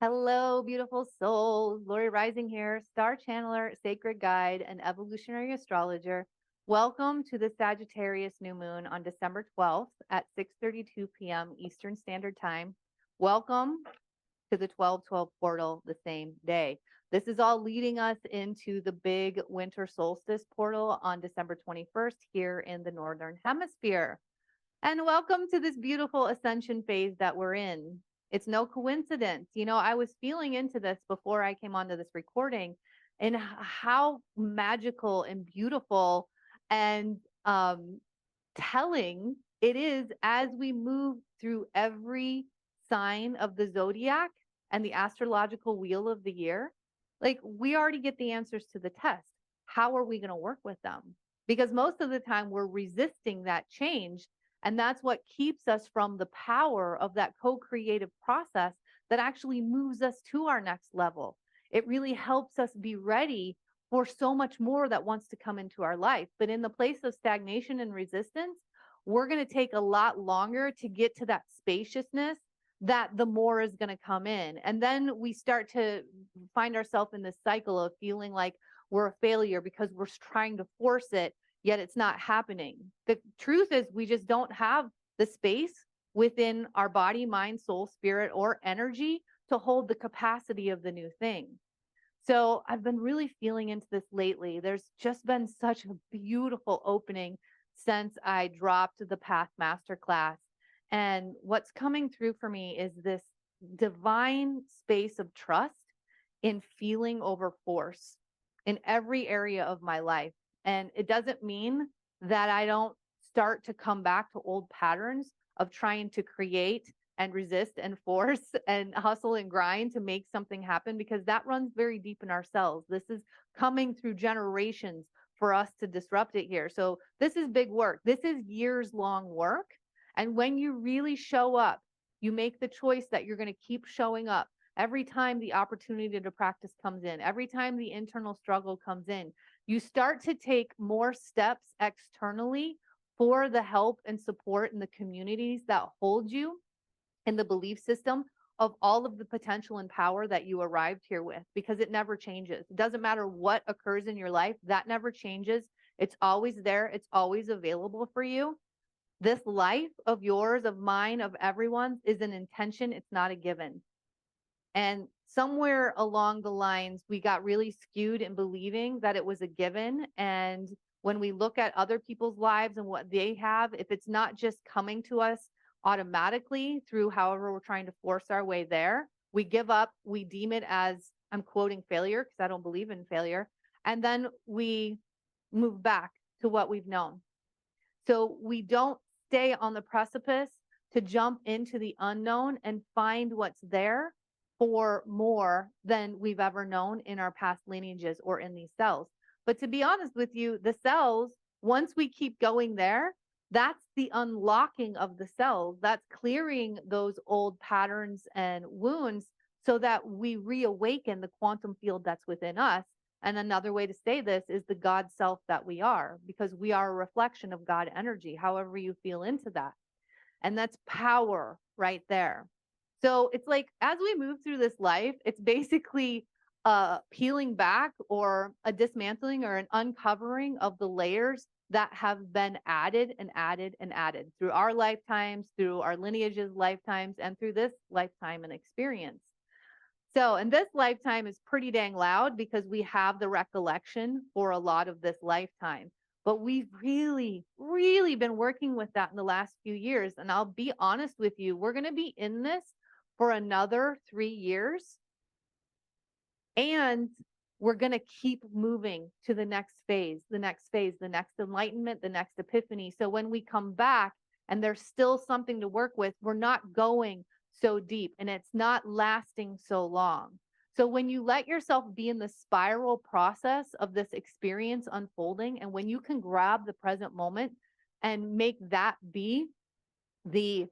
Hello, beautiful souls. Lori Rising here, star channeler, sacred guide, and evolutionary astrologer. Welcome to the Sagittarius New Moon on December 12th at 6:32 p.m. Eastern Standard Time. Welcome to the 12/12 portal the same day. This is all leading us into the big Winter Solstice Portal on December 21st here in the Northern Hemisphere. And welcome to this beautiful ascension phase that we're in. It's no coincidence. I was feeling into this before I came onto this recording and how magical and beautiful and telling it is as we move through every sign of the zodiac and the astrological wheel of the year. Like, we already get the answers to the test. How are we going to work with them? Because most of the time we're resisting that change. And that's what keeps us from the power of that co-creative process that actually moves us to our next level. It really helps us be ready for so much more that wants to come into our life. But in the place of stagnation and resistance, we're going to take a lot longer to get to that spaciousness that the more is going to come in. And then we start to find ourselves in this cycle of feeling like we're a failure because we're trying to force it, yet it's not happening. The truth is we just don't have the space within our body, mind, soul, spirit, or energy to hold the capacity of the new thing. So I've been really feeling into this lately. There's just been such a beautiful opening since I dropped the Path Masterclass. And what's coming through for me is this divine space of trust in feeling over force in every area of my life. And it doesn't mean that I don't start to come back to old patterns of trying to create and resist and force and hustle and grind to make something happen, because that runs very deep in ourselves. This is coming through generations for us to disrupt it here. So this is big work. This is years long work. And when you really show up, you make the choice that you're going to keep showing up every time the opportunity to practice comes in, every time the internal struggle comes in. You start to take more steps externally for the help and support in the communities that hold you in the belief system of all of the potential and power that you arrived here with, because it never changes. It doesn't matter what occurs in your life, that never changes. It's always there. It's always available for you. This life of yours, of mine, of everyone's is an intention. It's not a given. And somewhere along the lines, we got really skewed in believing that it was a given. And when we look at other people's lives and what they have, if it's not just coming to us automatically through however we're trying to force our way there, we give up, we deem it as, I'm quoting, failure, because I don't believe in failure. And then we move back to what we've known. So we don't stay on the precipice to jump into the unknown and find what's there for more than we've ever known in our past lineages or in these cells. But to be honest with you, the cells, once we keep going there, that's the unlocking of the cells. That's clearing those old patterns and wounds so that we reawaken the quantum field that's within us. And another way to say this is the God self that we are, because we are a reflection of God energy, however you feel into that. And that's power right there. So it's like, as we move through this life, it's basically peeling back or a dismantling or an uncovering of the layers that have been added and added and added through our lifetimes, through our lineages' lifetimes, and through this lifetime and experience. So, and this lifetime is pretty dang loud because we have the recollection for a lot of this lifetime. But we've really, really been working with that in the last few years. And I'll be honest with you, we're going to be in this for another 3 years. And we're going to keep moving to the next phase, the next phase, the next enlightenment, the next epiphany. So when we come back and there's still something to work with, we're not going so deep and it's not lasting so long. So when you let yourself be in the spiral process of this experience unfolding, and when you can grab the present moment and make that be the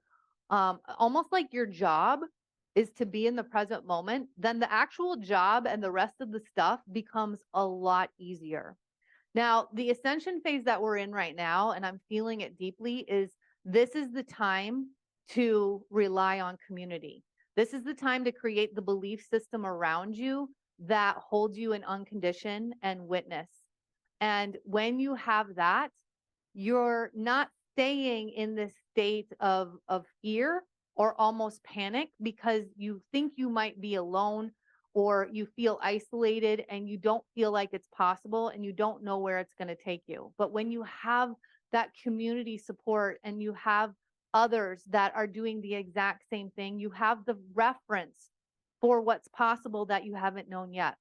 almost like your job is to be in the present moment, then the actual job and the rest of the stuff becomes a lot easier. Now, the ascension phase that we're in right now, and I'm feeling it deeply, is this is the time to rely on community. This is the time to create the belief system around you that holds you in unconditioned and witness. And when you have that, you're not staying in this state of fear or almost panic because you think you might be alone or you feel isolated and you don't feel like it's possible and you don't know where it's going to take you. But when you have that community support and you have others that are doing the exact same thing, you have the reference for what's possible that you haven't known yet.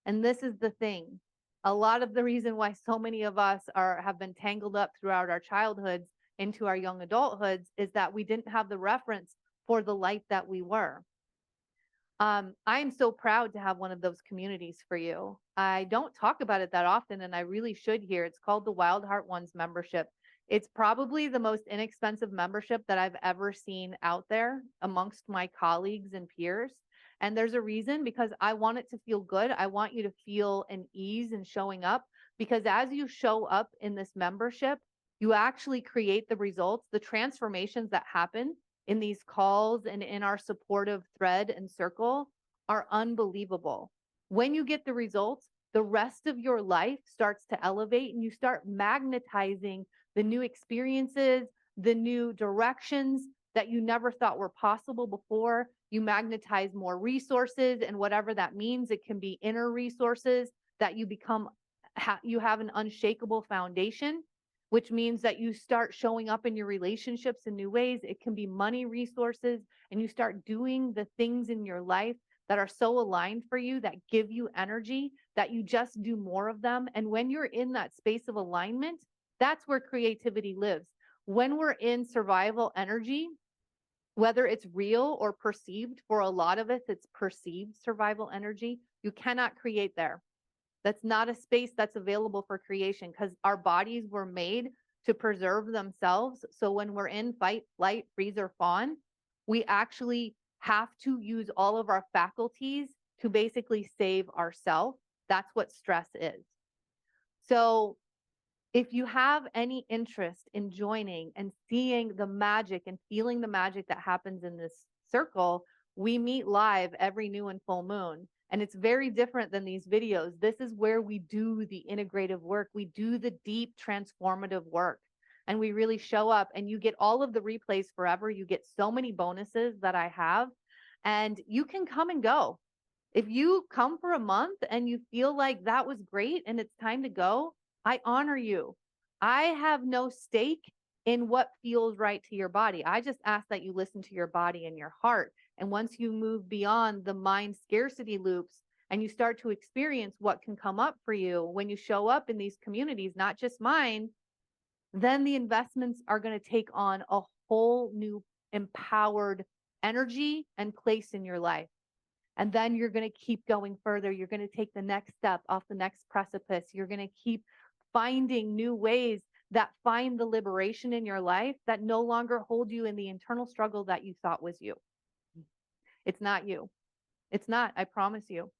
And this is the thing. A lot of the reason why so many of us have been tangled up throughout our childhoods into our young adulthoods is that we didn't have the reference for the light that we were. I am so proud to have one of those communities for you. I don't talk about it that often, and I really should here. It's called the Wild Heart Ones membership. It's probably the most inexpensive membership that I've ever seen out there amongst my colleagues and peers. And there's a reason, because I want it to feel good. I want you to feel an ease in showing up, because as you show up in this membership, you actually create the results, the transformations that happen in these calls and in our supportive thread and circle are unbelievable. When you get the results, the rest of your life starts to elevate and you start magnetizing the new experiences, the new directions that you never thought were possible before. You magnetize more resources, and whatever that means, it can be inner resources that you become, you have an unshakable foundation, which means that you start showing up in your relationships in new ways. It can be money resources, and you start doing the things in your life that are so aligned for you, that give you energy, that you just do more of them. And when you're in that space of alignment, that's where creativity lives. When we're in survival energy, whether it's real or perceived, for a lot of us, it's perceived survival energy, you cannot create there. That's not a space that's available for creation, because our bodies were made to preserve themselves. So when we're in fight, flight, freeze, or fawn, we actually have to use all of our faculties to basically save ourselves. That's what stress is. So if you have any interest in joining and seeing the magic and feeling the magic that happens in this circle, we meet live every new and full moon. And it's very different than these videos. This is where we do the integrative work. We do the deep transformative work. And we really show up, and you get all of the replays forever. You get so many bonuses that I have, and you can come and go. If you come for a month and you feel like that was great and it's time to go, I honor you. I have no stake in what feels right to your body. I just ask that you listen to your body and your heart. And once you move beyond the mind scarcity loops and you start to experience what can come up for you when you show up in these communities, not just mine, then the investments are going to take on a whole new empowered energy and place in your life. And then you're going to keep going further. You're going to take the next step off the next precipice. You're going to keep finding new ways that find the liberation in your life that no longer hold you in the internal struggle that you thought was you. It's not you. It's not, I promise you.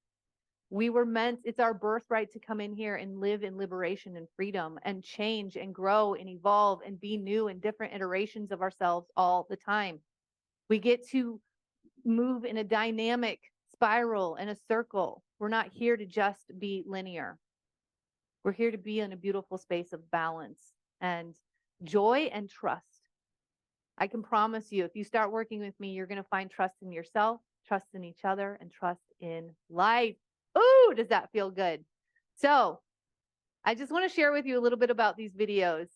We were meant, it's our birthright to come in here and live in liberation and freedom and change and grow and evolve and be new and different iterations of ourselves all the time. We get to move in a dynamic spiral and a circle. We're not here to just be linear. We're here to be in a beautiful space of balance and joy and trust. I can promise you, if you start working with me, you're going to find trust in yourself, trust in each other, and trust in life. Ooh, does that feel good? So I just want to share with you a little bit about these videos.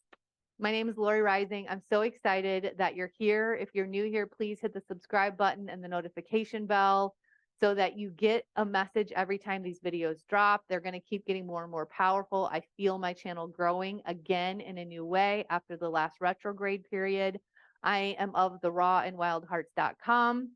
My name is Lori Rising. I'm so excited that you're here. If you're new here, please hit the subscribe button and the notification bell so that you get a message every time these videos drop. They're going to keep getting more and more powerful. I feel my channel growing again in a new way after the last retrograde period. I am of therawandwildhearts.com.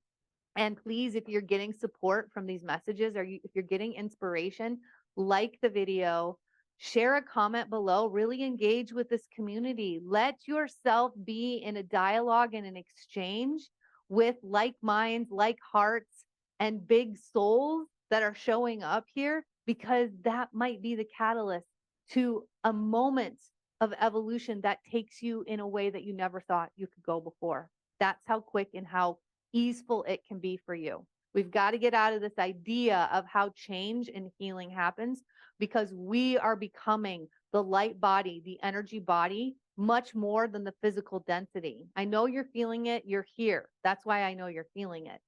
And please, if you're getting support from these messages, or if you're getting inspiration, like the video, share a comment below, really engage with this community. Let yourself be in a dialogue and an exchange with like minds, like hearts, and big souls that are showing up here, because that might be the catalyst to a moment of evolution that takes you in a way that you never thought you could go before. That's how quick and how easeful it can be for you. We've got to get out of this idea of how change and healing happens, because we are becoming the light body, the energy body, much more than the physical density. I know you're feeling it. You're here. That's why I know you're feeling it.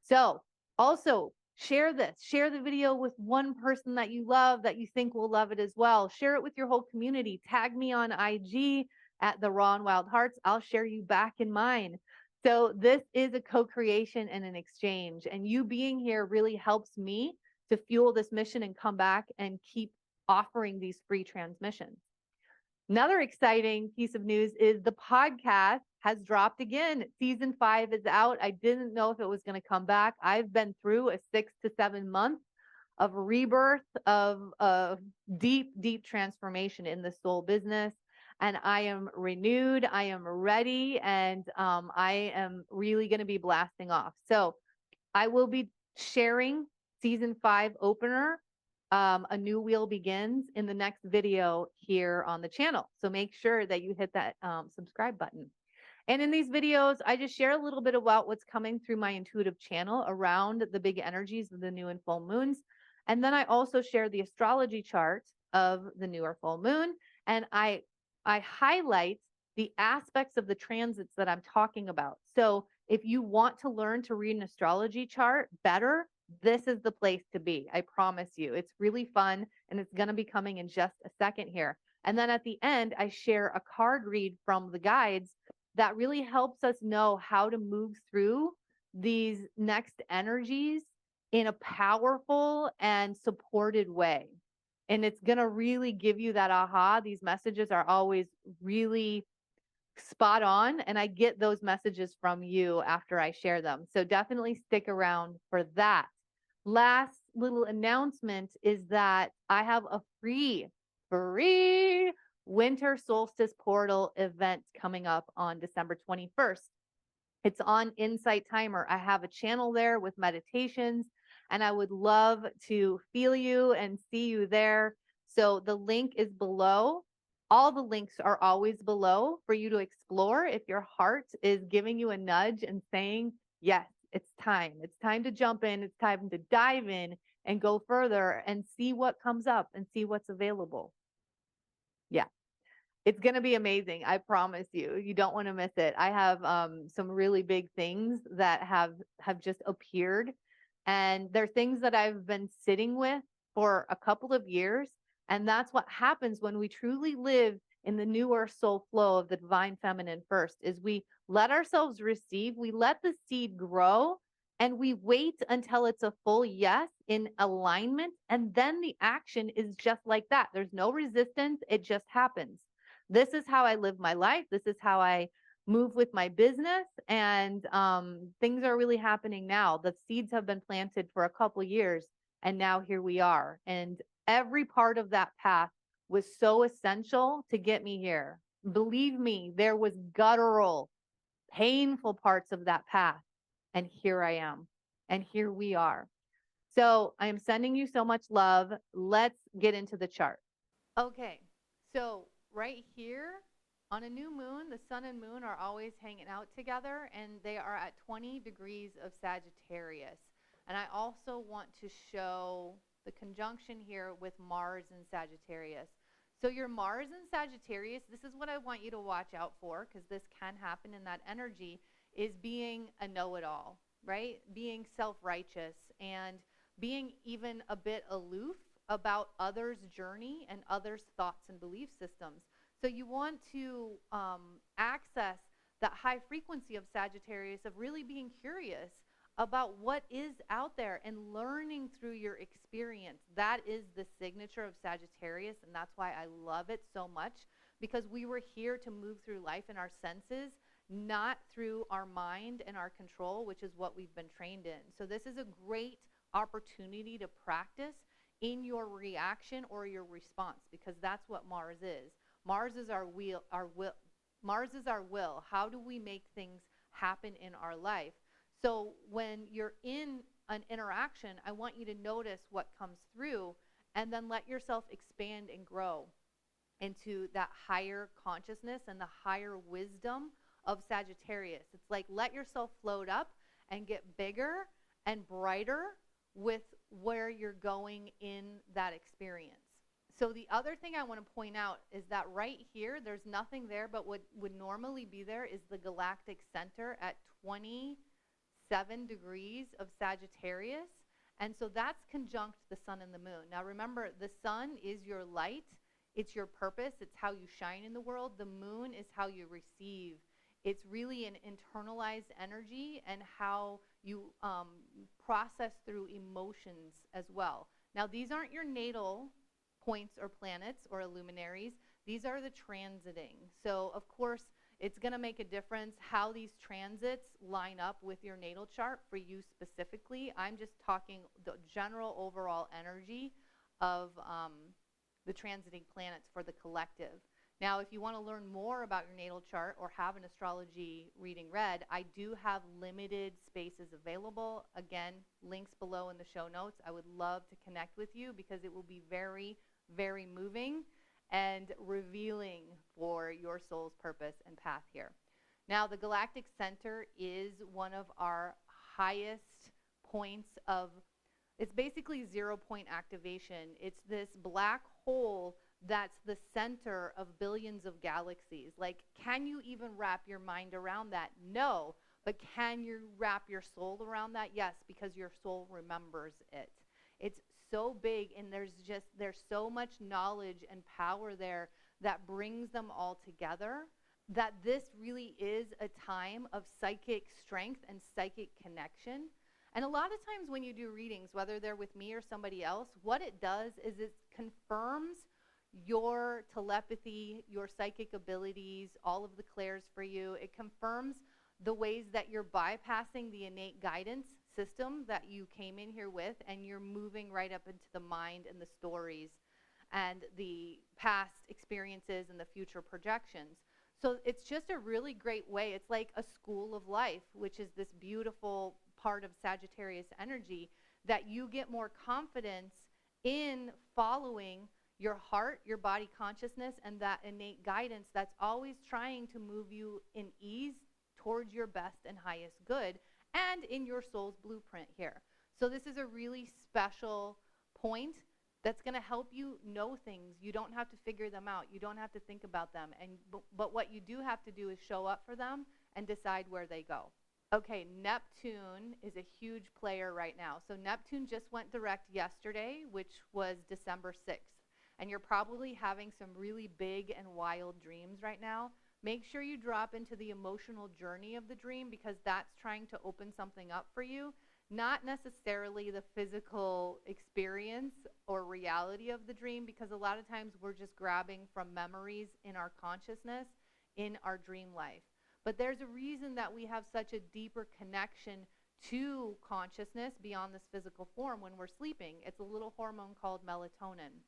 So also share this, share the video with one person that you love, that you think will love it as well. Share it with your whole community. Tag me on IG at the Raw and Wild Hearts. I'll share you back in mine. So this is a co-creation and an exchange, and you being here really helps me to fuel this mission and come back and keep offering these free transmissions. Another exciting piece of news is the podcast has dropped again. Season 5 is out. I didn't know if it was going to come back. I've been through a 6 to 7 month of rebirth, of deep, deep transformation in the soul business. And I am renewed. I am ready. And I am really going to be blasting off. So I will be sharing season 5 opener, A New Wheel Begins, in the next video here on the channel. So make sure that you hit that subscribe button. And in these videos, I just share a little bit about what's coming through my intuitive channel around the big energies of the new and full moons. And then I also share the astrology chart of the new or full moon. And I highlight the aspects of the transits that I'm talking about. So if you want to learn to read an astrology chart better, this is the place to be. I promise you. It's really fun, and it's going to be coming in just a second here. And then at the end, I share a card read from the guides that really helps us know how to move through these next energies in a powerful and supported way. And it's going to really give you that aha. These messages are always really spot on, and I get those messages from you after I share them. So definitely stick around for that. Last little announcement is that I have a free Winter Solstice Portal event coming up on December 21st. It's on Insight Timer. I have a channel there with meditations, and I would love to feel you and see you there. So the link is below. All the links are always below for you to explore if your heart is giving you a nudge and saying, yes, it's time. It's time to jump in. It's time to dive in and go further and see what comes up and see what's available. Yeah. It's going to be amazing. I promise you. You don't want to miss it. I have some really big things that have just appeared, and they're things that I've been sitting with for a couple of years. And that's what happens when we truly live in the newer soul flow of the divine feminine first, is we let ourselves receive, we let the seed grow, and we wait until it's a full yes in alignment. And then the action is just like that. There's no resistance. It just happens. This is how I live my life. This is how I move with my business. And things are really happening now. The seeds have been planted for a couple of years, and now here we are. And every part of that path was so essential to get me here. Believe me, there was guttural, painful parts of that path. And here I am. And here we are. So I am sending you so much love. Let's get into the chart. Okay. So right here on a new moon, the sun and moon are always hanging out together, and they are at 20 degrees of Sagittarius. And I also want to show the conjunction here with Mars and Sagittarius. So your Mars and Sagittarius, this is what I want you to watch out for, because this can happen in that energy, is being a know-it-all, right? Being self-righteous and being even a bit aloof about others' journey and others' thoughts and belief systems. So you want to access that high frequency of Sagittarius, of really being curious about what is out there and learning through your experience. That is the signature of Sagittarius, and that's why I love it so much, because we were here to move through life in our senses, not through our mind and our control, which is what we've been trained in. So this is a great opportunity to practice in your reaction or your response, because that's what Mars is. Mars is our will. Mars is our will. How do we make things happen in our life? So when you're in an interaction, I want you to notice what comes through, and then let yourself expand and grow into that higher consciousness and the higher wisdom of Sagittarius. It's like, let yourself float up and get bigger and brighter with where you're going in that experience. So the other thing I want to point out is that right here, there's nothing there, but what would normally be there is the galactic center at 27 degrees of Sagittarius. And so that's conjunct the sun and the moon. Now remember, the sun is your light. It's your purpose. It's how you shine in the world. The moon is how you receive. It's really an internalized energy and how you process through emotions as well. Now, these aren't your natal points or planets or luminaries. These are the transiting. So, of course, it's going to make a difference how these transits line up with your natal chart for you specifically. I'm just talking the general overall energy of the transiting planets for the collective. Now, if you want to learn more about your natal chart or have an astrology reading read, I do have limited spaces available. Again, links below in the show notes. I would love to connect with you because it will be very, very moving and revealing for your soul's purpose and path here. Now, the galactic center is one of our highest points of, it's basically 0-point activation. It's this black hole that's the center of billions of galaxies. Like, can you even wrap your mind around that? No. But can you wrap your soul around that? Yes, because your soul remembers it. It's so big, and there's so much knowledge and power there that brings them all together, that this really is a time of psychic strength and psychic connection. And a lot of times when you do readings, whether they're with me or somebody else, what it does is it confirms your telepathy, your psychic abilities, all of the clairs for you. It confirms the ways that you're bypassing the innate guidance system that you came in here with, and you're moving right up into the mind and the stories and the past experiences and the future projections. So it's just a really great way. It's like a school of life, which is this beautiful part of Sagittarius energy, that you get more confidence in following your heart, your body consciousness, and that innate guidance that's always trying to move you in ease towards your best and highest good and in your soul's blueprint here. So this is a really special point that's going to help you know things. You don't have to figure them out. You don't have to think about them. But what you do have to do is show up for them and decide where they go. Okay, Neptune is a huge player right now. So Neptune just went direct yesterday, which was December 6th. And you're probably having some really big and wild dreams right now. Make sure you drop into the emotional journey of the dream, because that's trying to open something up for you, not necessarily the physical experience or reality of the dream, because a lot of times we're just grabbing from memories in our consciousness in our dream life. But there's a reason that we have such a deeper connection to consciousness beyond this physical form when we're sleeping. It's a little hormone called melatonin.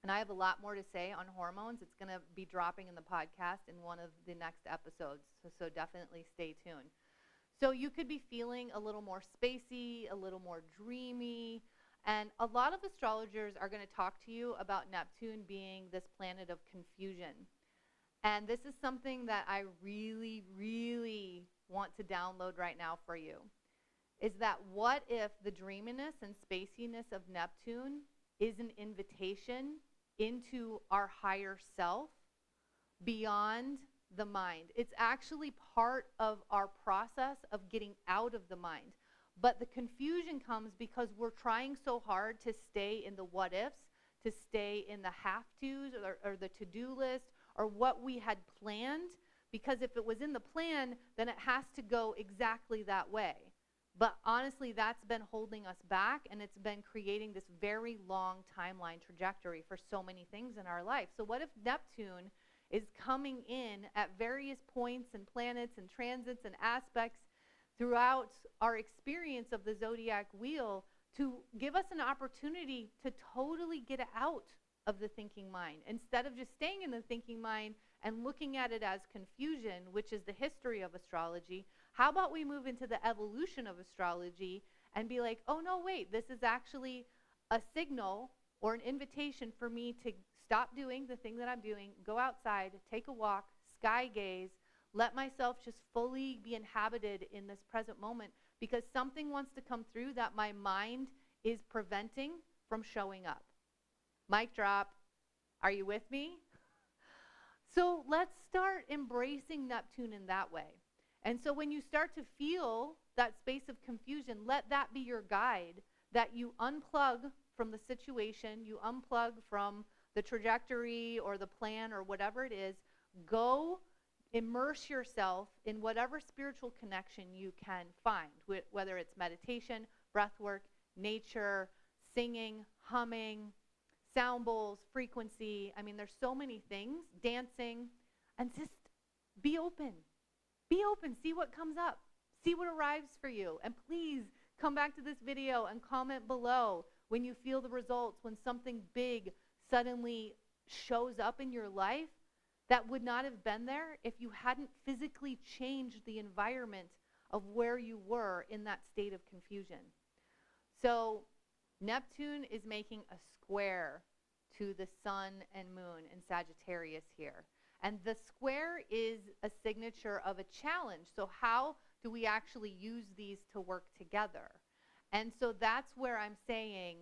And I have a lot more to say on hormones. It's going to be dropping in the podcast in one of the next episodes, so definitely stay tuned. So you could be feeling a little more spacey, a little more dreamy, and a lot of astrologers are going to talk to you about Neptune being this planet of confusion. And this is something that I really, really want to download right now for you, is that what if the dreaminess and spaciness of Neptune is an invitation into our higher self beyond the mind. It's actually part of our process of getting out of the mind. But the confusion comes because we're trying so hard to stay in the what ifs, to stay in the have tos or the to-do list or what we had planned, because if it was in the plan, then it has to go exactly that way. But honestly, that's been holding us back, and it's been creating this very long timeline trajectory for so many things in our life. So what if Neptune is coming in at various points and planets and transits and aspects throughout our experience of the zodiac wheel to give us an opportunity to totally get out of the thinking mind, instead of just staying in the thinking mind and looking at it as confusion, which is the history of astrology. How about we move into the evolution of astrology and be like, oh no, wait, this is actually a signal or an invitation for me to stop doing the thing that I'm doing, go outside, take a walk, sky gaze, let myself just fully be inhabited in this present moment, because something wants to come through that my mind is preventing from showing up. Mic drop. Are you with me? So let's start embracing Neptune in that way. And so when you start to feel that space of confusion, let that be your guide, that you unplug from the situation, you unplug from the trajectory or the plan or whatever it is. Go immerse yourself in whatever spiritual connection you can find, whether it's meditation, breath work, nature, singing, humming, sound bowls, frequency. I mean, there's so many things, dancing, and just be open. Be open, see what comes up, see what arrives for you. And please come back to this video and comment below when you feel the results, when something big suddenly shows up in your life that would not have been there if you hadn't physically changed the environment of where you were in that state of confusion. So Neptune is making a square to the sun and moon in Sagittarius here. And the square is a signature of a challenge. So how do we actually use these to work together? And so that's where I'm saying,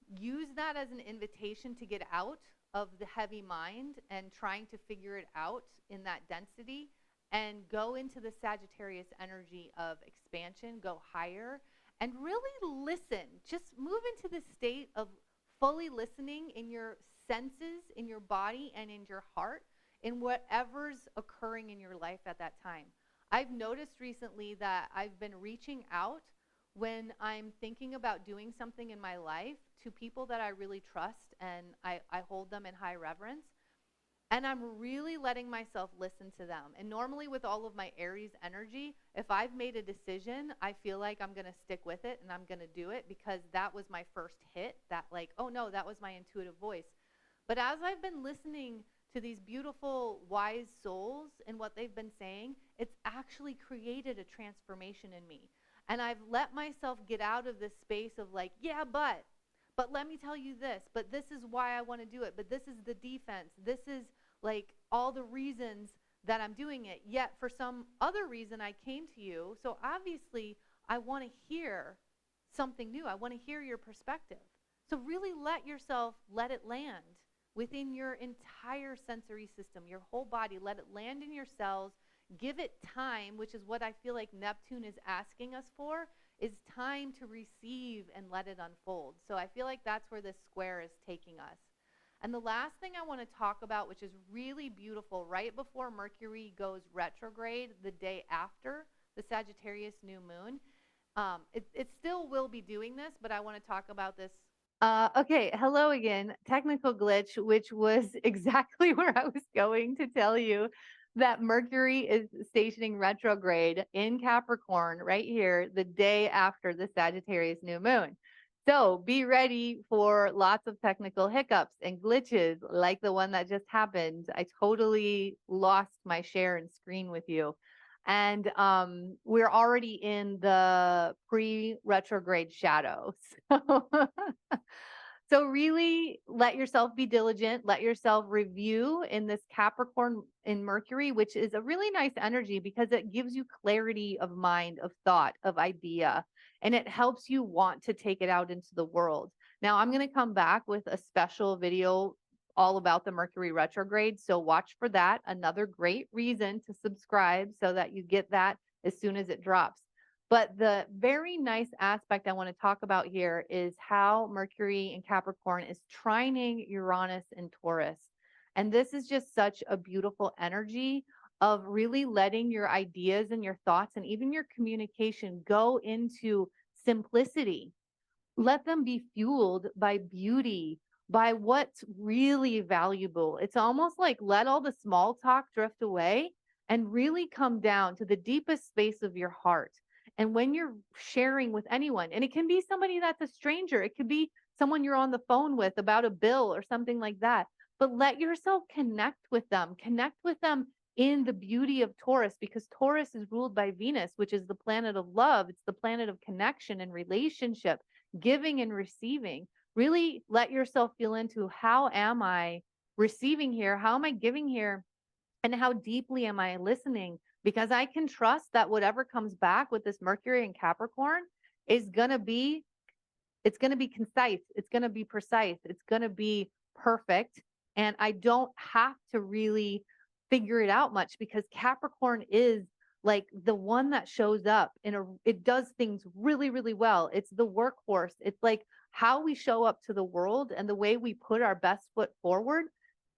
use that as an invitation to get out of the heavy mind and trying to figure it out in that density, and go into the Sagittarius energy of expansion, go higher, and really listen. Just move into the state of fully listening in your senses, in your body, and in your heart, in whatever's occurring in your life at that time. I've noticed recently that I've been reaching out when I'm thinking about doing something in my life to people that I really trust, and I hold them in high reverence. And I'm really letting myself listen to them. And normally with all of my Aries energy, if I've made a decision, I feel like I'm going to stick with it and I'm going to do it because that was my first hit, that like, oh no, that was my intuitive voice. But as I've been listening to these beautiful, wise souls and what they've been saying, it's actually created a transformation in me. And I've let myself get out of this space of like, yeah, but let me tell you this, but this is why I want to do it, but this is the defense, this is like all the reasons that I'm doing it, yet for some other reason I came to you. So obviously I want to hear something new. I want to hear your perspective. So really let yourself, let it land within your entire sensory system, your whole body. Let it land in your cells. Give it time, which is what I feel like Neptune is asking us for, is time to receive and let it unfold. So I feel like that's where this square is taking us. And the last thing I want to talk about, which is really beautiful, right before Mercury goes retrograde, the day after the Sagittarius New Moon, it still will be doing this, but I want to talk about this. Okay, hello again. Technical glitch, which was exactly where I was going to tell you that Mercury is stationing retrograde in Capricorn right here the day after the Sagittarius New Moon. So be ready for lots of technical hiccups and glitches like the one that just happened. I totally lost my share and screen with you. And we're already in the pre-retrograde shadow. So really let yourself be diligent, let yourself review in this Capricorn in Mercury, which is a really nice energy because it gives you clarity of mind, of thought, of idea, and it helps you want to take it out into the world. Now I'm going to come back with a special video all about the Mercury retrograde. So watch for that. Another great reason to subscribe so that you get that as soon as it drops. But the very nice aspect I want to talk about here is how Mercury in Capricorn is trining Uranus in Taurus. And this is just such a beautiful energy of really letting your ideas and your thoughts and even your communication go into simplicity. Let them be fueled by beauty, by what's really valuable. It's almost like let all the small talk drift away and really come down to the deepest space of your heart. And when you're sharing with anyone, and it can be somebody that's a stranger, it could be someone you're on the phone with about a bill or something like that, but let yourself connect with them in the beauty of Taurus, because Taurus is ruled by Venus, which is the planet of love. It's the planet of connection and relationship, giving and receiving. Really let yourself feel into, how am I receiving here? How am I giving here? And how deeply am I listening? Because I can trust that whatever comes back with this Mercury and Capricorn is going to be, it's going to be concise. It's going to be precise. It's going to be perfect. And I don't have to really figure it out much, because Capricorn is like the one that shows up it does things really, really well. It's the workhorse. It's like how we show up to the world and the way we put our best foot forward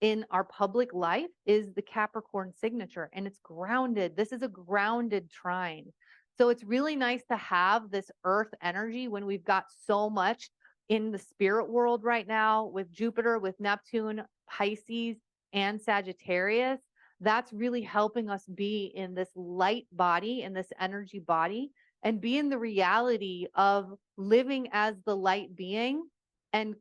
in our public life is the Capricorn signature, and it's grounded. This is a grounded trine. So it's really nice to have this earth energy when we've got so much in the spirit world right now with Jupiter, with Neptune, Pisces, and Sagittarius. That's really helping us be in this light body, in this energy body, and be in the reality of living as the light being and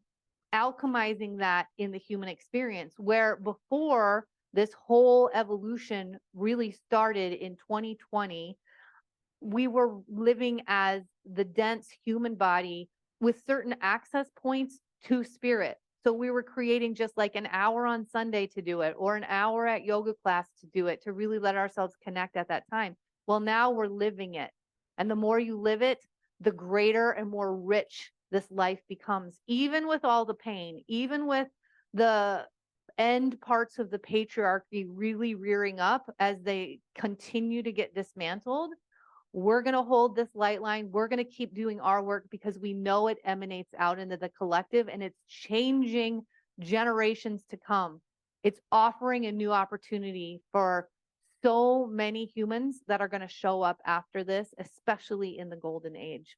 alchemizing that in the human experience, where before this whole evolution really started in 2020, we were living as the dense human body with certain access points to spirit. So we were creating just like an hour on Sunday to do it, or an hour at yoga class to do it, to really let ourselves connect at that time. Well, now we're living it. And the more you live it, the greater and more rich this life becomes, even with all the pain, even with the end parts of the patriarchy really rearing up as they continue to get dismantled. We're going to hold this light line. We're going to keep doing our work because we know it emanates out into the collective, and it's changing generations to come. It's offering a new opportunity for so many humans that are going to show up after this, especially in the golden age.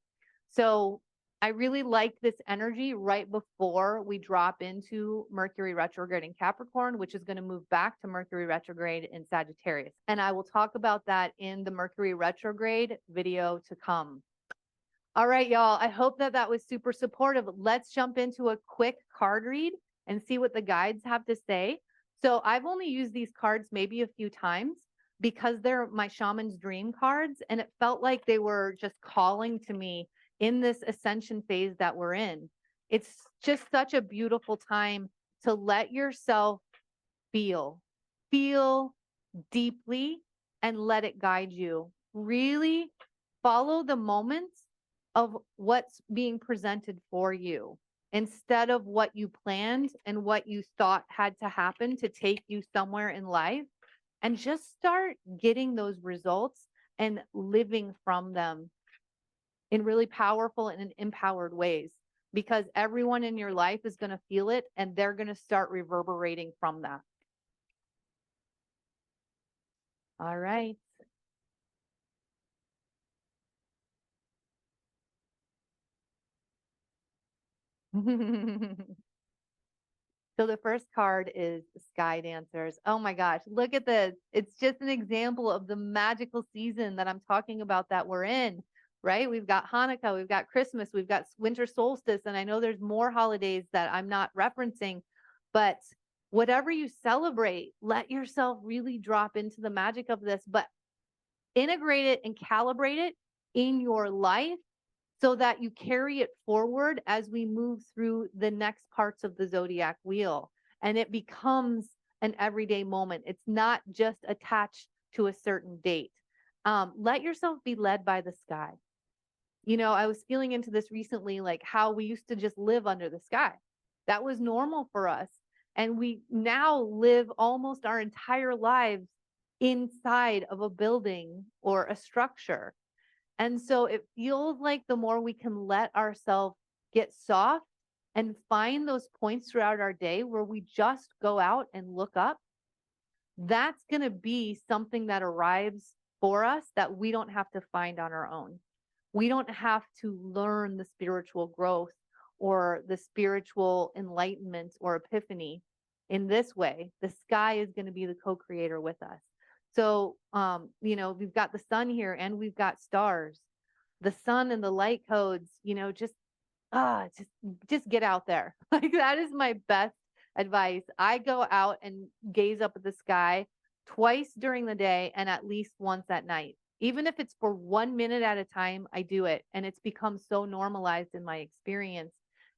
So I really like this energy right before we drop into Mercury retrograde in Capricorn, which is going to move back to Mercury retrograde in Sagittarius. And I will talk about that in the Mercury retrograde video to come. All right, y'all. I hope that that was super supportive. Let's jump into a quick card read and see what the guides have to say. So I've only used these cards maybe a few times because they're my shaman's dream cards, and it felt like they were just calling to me in this ascension phase that we're in. It's just such a beautiful time to let yourself feel deeply and let it guide you. Really follow the moments of what's being presented for you instead of what you planned and what you thought had to happen to take you somewhere in life, and just start getting those results and living from them in really powerful and empowered ways, because everyone in your life is going to feel it and they're going to start reverberating from that. All right. So the first card is Sky Dancers. Oh my gosh, look at this. It's just an example of the magical season that I'm talking about that we're in, right? We've got Hanukkah, we've got Christmas, we've got Winter Solstice, and I know there's more holidays that I'm not referencing, but whatever you celebrate, let yourself really drop into the magic of this, but integrate it and calibrate it in your life so that you carry it forward as we move through the next parts of the zodiac wheel. And it becomes an everyday moment. It's not just attached to a certain date. Let yourself be led by the sky. You know, I was feeling into this recently, like how we used to just live under the sky. That was normal for us. And we now live almost our entire lives inside of a building or a structure. And so it feels like the more we can let ourselves get soft and find those points throughout our day where we just go out and look up, that's going to be something that arrives for us that we don't have to find on our own. We don't have to learn the spiritual growth or the spiritual enlightenment or epiphany in this way. The sky is going to be the co-creator with us. So, you know, we've got the sun here and we've got stars. The sun and the light codes, you know, just get out there. Like that is my best advice. I go out and gaze up at the sky twice during the day and at least once at night. Even if it's for 1 minute at a time, I do it. And it's become so normalized in my experience.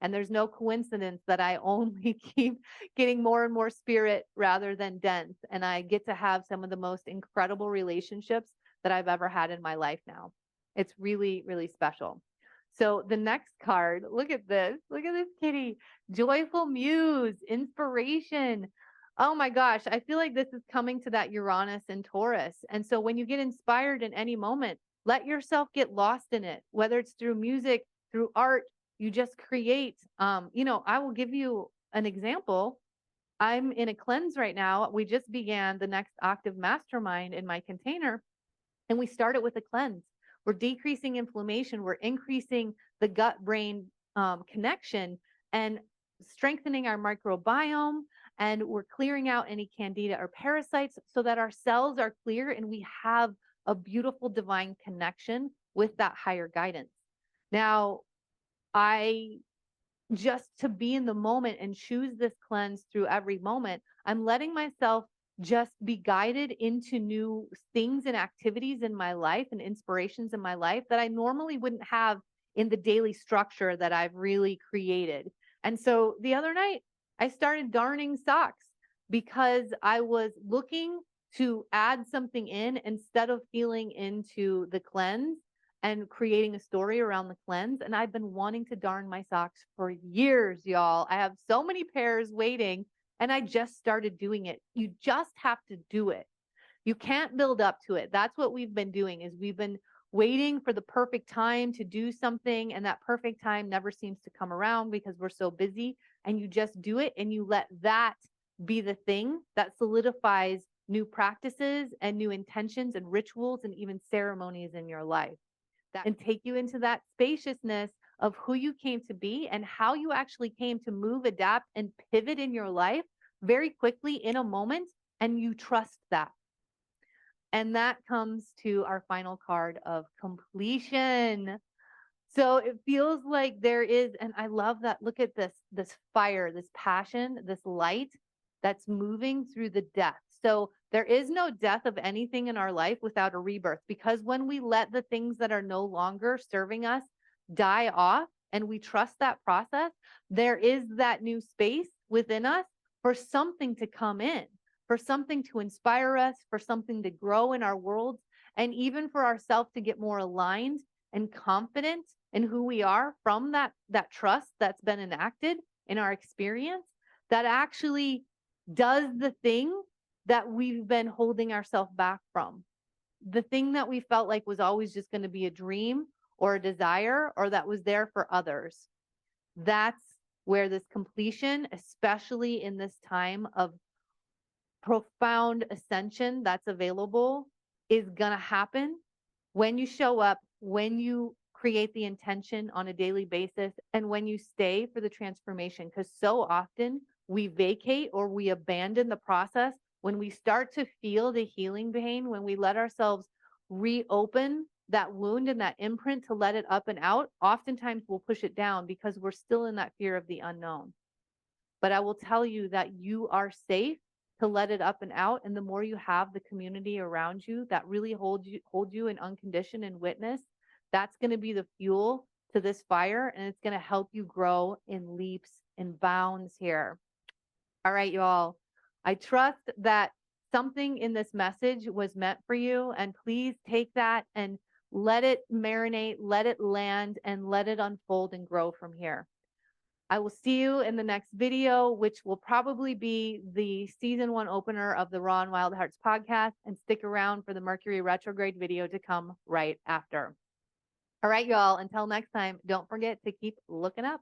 And there's no coincidence that I only keep getting more and more spirit rather than dense. And I get to have some of the most incredible relationships that I've ever had in my life now. It's really, really special. So the next card, look at this. Look at this kitty. Joyful muse, inspiration. Oh my gosh, I feel like this is coming to that Uranus and Taurus. And so when you get inspired in any moment, let yourself get lost in it, whether it's through music, through art, you just create. I will give you an example. I'm in a cleanse right now. We just began the next Octave Mastermind in my container, and we started with a cleanse. We're decreasing inflammation. We're increasing the gut-brain connection and strengthening our microbiome. And we're clearing out any candida or parasites so that our cells are clear and we have a beautiful divine connection with that higher guidance. Now, I just to be in the moment and choose this cleanse through every moment, I'm letting myself just be guided into new things and activities in my life and inspirations in my life that I normally wouldn't have in the daily structure that I've really created. And so the other night, I started darning socks because I was looking to add something in instead of feeling into the cleanse and creating a story around the cleanse. And I've been wanting to darn my socks for years, y'all. I have so many pairs waiting, and I just started doing it. You just have to do it. You can't build up to it. That's what we've been doing, is we've been waiting for the perfect time to do something, and that perfect time never seems to come around because we're so busy. And you just do it, and you let that be the thing that solidifies new practices and new intentions and rituals and even ceremonies in your life, that and take you into that spaciousness of who you came to be and how you actually came to move, adapt, and pivot in your life very quickly in a moment. And you trust that. And that comes to our final card of completion. So it feels like there is, and I love that. Look at this fire, this passion, this light that's moving through the death. So there is no death of anything in our life without a rebirth, because when we let the things that are no longer serving us die off and we trust that process, there is that new space within us for something to come in, for something to inspire us, for something to grow in our worlds, and even for ourselves to get more aligned and confident in who we are from that trust that's been enacted in our experience, that actually does the thing that we've been holding ourselves back from. The thing that we felt like was always just going to be a dream or a desire, or that was there for others. That's where this completion, especially in this time of profound ascension that's available, is going to happen when you show up, when you create the intention on a daily basis, and when you stay for the transformation. Because so often we vacate or we abandon the process when we start to feel the healing pain, when we let ourselves reopen that wound and that imprint to let it up and out. Oftentimes we'll push it down because we're still in that fear of the unknown. But I will tell you that you are safe to let it up and out. And the more you have the community around you that really hold you in unconditioned and witness, that's going to be the fuel to this fire, and it's going to help you grow in leaps and bounds here. All right, y'all. I trust that something in this message was meant for you, and please take that and let it marinate, let it land, and let it unfold and grow from here. I will see you in the next video, which will probably be the season 1 opener of the Raw and Wild Hearts podcast, and stick around for the Mercury retrograde video to come right after. All right, y'all, until next time, don't forget to keep looking up.